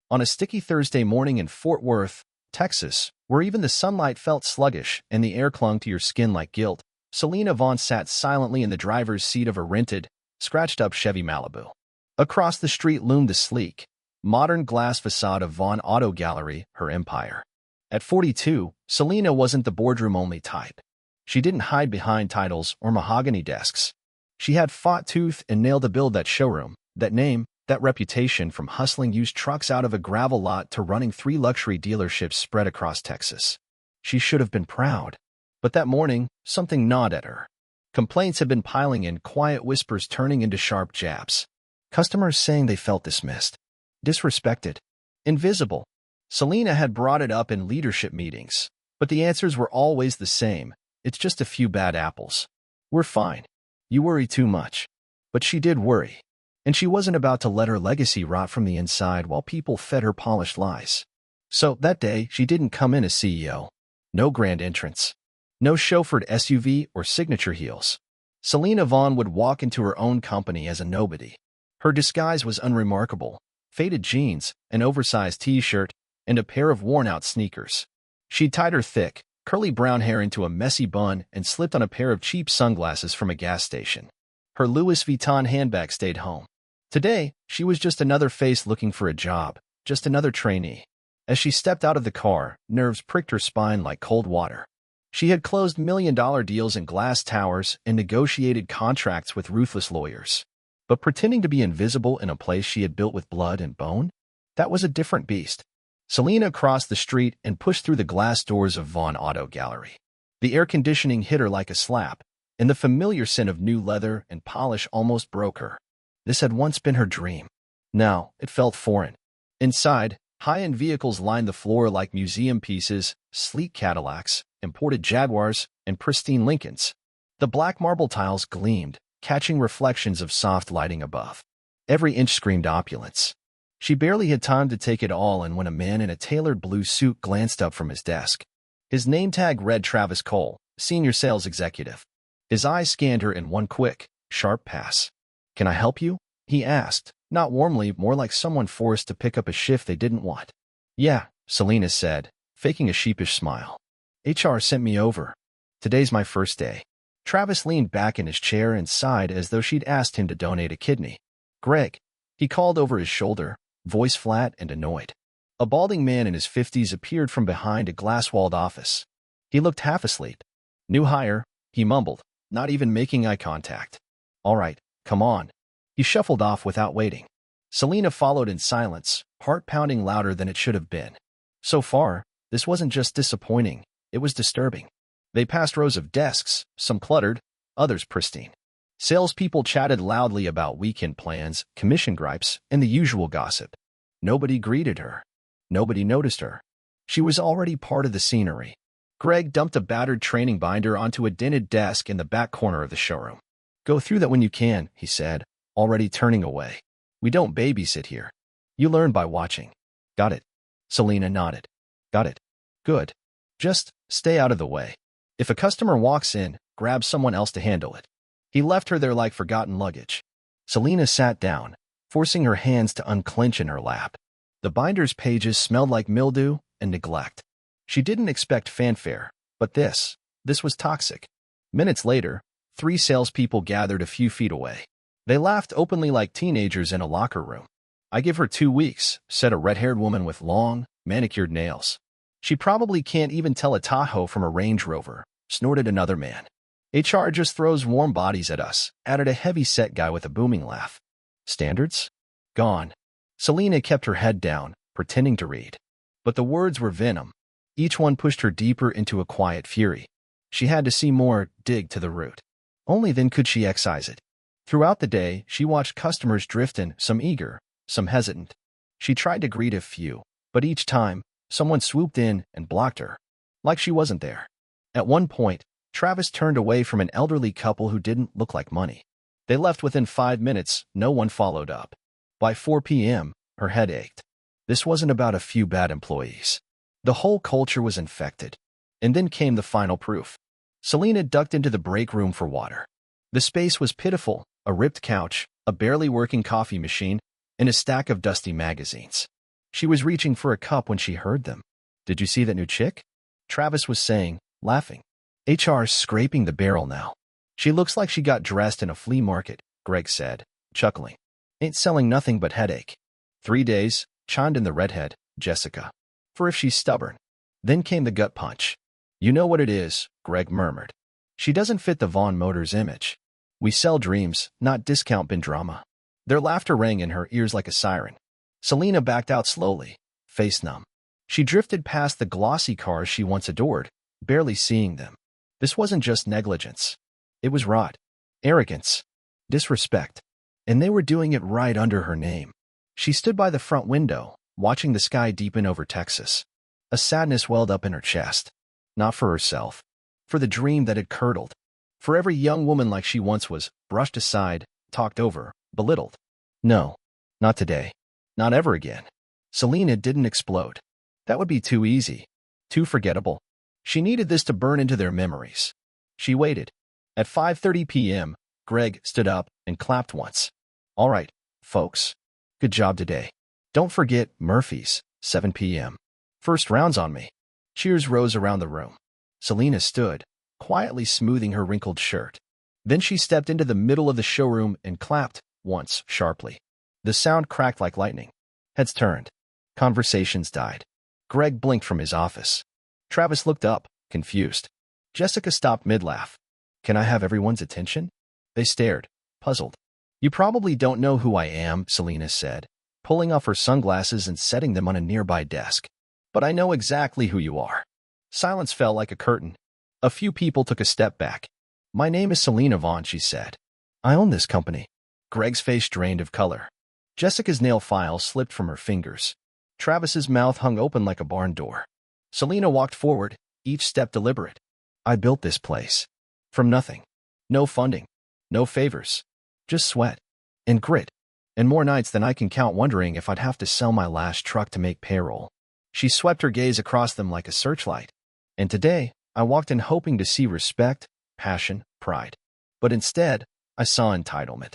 On a sticky Thursday morning in Fort Worth, Texas, where even the sunlight felt sluggish and the air clung to your skin like guilt, Selena Vaughn sat silently in the driver's seat of a rented, scratched-up Chevy Malibu. Across the street loomed the sleek, modern glass facade of Vaughn Auto Gallery, her empire. At 42, Selena wasn't the boardroom-only type. She didn't hide behind titles or mahogany desks. She had fought tooth and nail to build that showroom, that name, that reputation, from hustling used trucks out of a gravel lot to running 3 luxury dealerships spread across Texas. She should have been proud. But that morning, something gnawed at her. Complaints had been piling in, quiet whispers turning into sharp jabs. Customers saying they felt dismissed, disrespected, invisible. Selena had brought it up in leadership meetings, but the answers were always the same. It's just a few bad apples. We're fine. You worry too much. But she did worry. And she wasn't about to let her legacy rot from the inside while people fed her polished lies. So that day, she didn't come in as CEO. No grand entrance. No chauffeured SUV or signature heels. Selena Vaughn would walk into her own company as a nobody. Her disguise was unremarkable. Faded jeans, an oversized t-shirt, and a pair of worn-out sneakers. She tied her thick, curly brown hair into a messy bun and slipped on a pair of cheap sunglasses from a gas station. Her Louis Vuitton handbag stayed home. Today, she was just another face looking for a job, just another trainee. As she stepped out of the car, nerves pricked her spine like cold water. She had closed million-dollar deals in glass towers and negotiated contracts with ruthless lawyers. But pretending to be invisible in a place she had built with blood and bone? That was a different beast. Selena crossed the street and pushed through the glass doors of Vaughn Auto Gallery. The air conditioning hit her like a slap, and the familiar scent of new leather and polish almost broke her. This had once been her dream. Now, it felt foreign. Inside, high-end vehicles lined the floor like museum pieces, sleek Cadillacs, imported Jaguars, and pristine Lincolns. The black marble tiles gleamed, catching reflections of soft lighting above. Every inch screamed opulence. She barely had time to take it all in when a man in a tailored blue suit glanced up from his desk. His name tag read Travis Cole, Senior Sales Executive. His eyes scanned her in one quick, sharp pass. "Can I help you?" he asked, not warmly, more like someone forced to pick up a shift they didn't want. "Yeah," Selena said, faking a sheepish smile. "HR sent me over. Today's my first day." Travis leaned back in his chair and sighed as though she'd asked him to donate a kidney. "Greg," he called over his shoulder, voice flat and annoyed. A balding man in his 50s appeared from behind a glass-walled office. He looked half asleep. "New hire," he mumbled, not even making eye contact. "All right, come on." He shuffled off without waiting. Selena followed in silence, heart pounding louder than it should have been. So far, this wasn't just disappointing, it was disturbing. They passed rows of desks, some cluttered, others pristine. Salespeople chatted loudly about weekend plans, commission gripes, and the usual gossip. Nobody greeted her. Nobody noticed her. She was already part of the scenery. Greg dumped a battered training binder onto a dented desk in the back corner of the showroom. "Go through that when you can," he said, already turning away. "We don't babysit here. You learn by watching." "Got it." Selena nodded. "Got it. Good. Just stay out of the way. If a customer walks in, grab someone else to handle it." He left her there like forgotten luggage. Selena sat down, forcing her hands to unclench in her lap. The binder's pages smelled like mildew and neglect. She didn't expect fanfare, but this was toxic. Minutes later, 3 salespeople gathered a few feet away. They laughed openly like teenagers in a locker room. "I give her 2 weeks," said a red-haired woman with long, manicured nails. "She probably can't even tell a Tahoe from a Range Rover," snorted another man. "HR just throws warm bodies at us," added a heavy-set guy with a booming laugh. "Standards? Gone." Selena kept her head down, pretending to read. But the words were venom. Each one pushed her deeper into a quiet fury. She had to see more, dig to the root. Only then could she excise it. Throughout the day, she watched customers drift in, some eager, some hesitant. She tried to greet a few, but each time, someone swooped in and blocked her, like she wasn't there. At one point, Travis turned away from an elderly couple who didn't look like money. They left within 5 minutes, no one followed up. By 4 p.m., her head ached. This wasn't about a few bad employees. The whole culture was infected. And then came the final proof. Selena ducked into the break room for water. The space was pitiful, a ripped couch, a barely working coffee machine, and a stack of dusty magazines. She was reaching for a cup when she heard them. "Did you see that new chick?" Travis was saying, laughing. "HR's scraping the barrel now. She looks like she got dressed in a flea market," Greg said, chuckling. "Ain't selling nothing but headache." 3 days, chimed in the redhead, Jessica. "For if she's stubborn." Then came the gut punch. "You know what it is," Greg murmured. "She doesn't fit the Vaughn Motors image. We sell dreams, not discount bin drama." Their laughter rang in her ears like a siren. Selena backed out slowly, face numb. She drifted past the glossy cars she once adored, barely seeing them. This wasn't just negligence. It was rot, arrogance, disrespect. And they were doing it right under her name. She stood by the front window, watching the sky deepen over Texas. A sadness welled up in her chest. Not for herself. For the dream that had curdled. For every young woman like she once was, brushed aside, talked over, belittled. No, not today. Not ever again. Selena didn't explode. That would be too easy. Too forgettable. She needed this to burn into their memories. She waited. At 5:30 p.m., Greg stood up and clapped once. "All right, folks. Good job today. Don't forget Murphy's, 7 p.m. First round's on me." Cheers rose around the room. Selena stood, quietly smoothing her wrinkled shirt. Then she stepped into the middle of the showroom and clapped once, sharply. The sound cracked like lightning. Heads turned. Conversations died. Greg blinked from his office. Travis looked up, confused. Jessica stopped mid-laugh. "Can I have everyone's attention?" They stared, puzzled. "You probably don't know who I am," Selena said, pulling off her sunglasses and setting them on a nearby desk. "But I know exactly who you are." Silence fell like a curtain. A few people took a step back. "My name is Selena Vaughn," she said. "I own this company." Greg's face drained of color. Jessica's nail file slipped from her fingers. Travis's mouth hung open like a barn door. Selena walked forward, each step deliberate. "I built this place. From nothing. No funding. No favors. Just sweat. And grit. And more nights than I can count wondering if I'd have to sell my last truck to make payroll." She swept her gaze across them like a searchlight. "And today, I walked in hoping to see respect, passion, pride. But instead, I saw entitlement.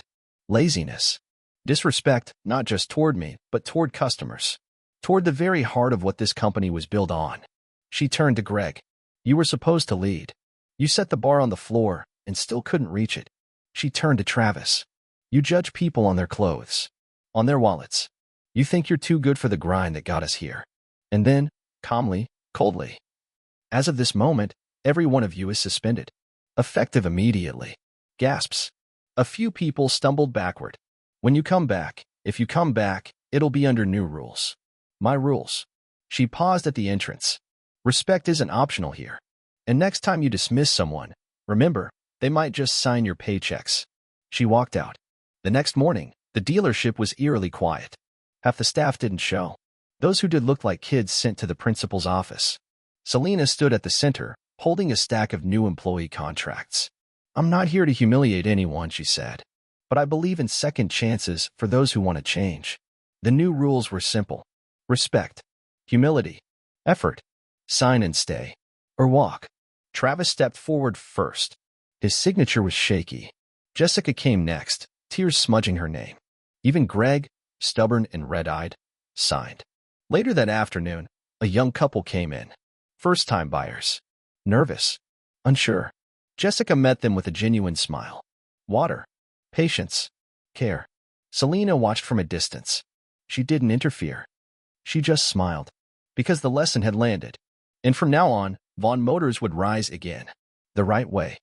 Laziness. Disrespect, not just toward me, but toward customers. Toward the very heart of what this company was built on." She turned to Greg. "You were supposed to lead. You set the bar on the floor and still couldn't reach it." She turned to Travis. "You judge people on their clothes. On their wallets. You think you're too good for the grind that got us here." And then, calmly, coldly, "As of this moment, every one of you is suspended. Effective immediately." Gasps. A few people stumbled backward. "When you come back, if you come back, it'll be under new rules. My rules." She paused at the entrance. "Respect isn't optional here. And next time you dismiss someone, remember, they might just sign your paychecks." She walked out. The next morning, the dealership was eerily quiet. Half the staff didn't show. Those who did looked like kids sent to the principal's office. Selena stood at the center, holding a stack of new employee contracts. "I'm not here to humiliate anyone," she said. "But I believe in second chances for those who want to change." The new rules were simple. Respect. Humility. Effort. Sign and stay. Or walk. Travis stepped forward first. His signature was shaky. Jessica came next, tears smudging her name. Even Greg, stubborn and red-eyed, signed. Later that afternoon, a young couple came in. First-time buyers. Nervous. Unsure. Jessica met them with a genuine smile. Water. Patience. Care. Selena watched from a distance. She didn't interfere. She just smiled. Because the lesson had landed. And from now on, Vaughn Motors would rise again. The right way.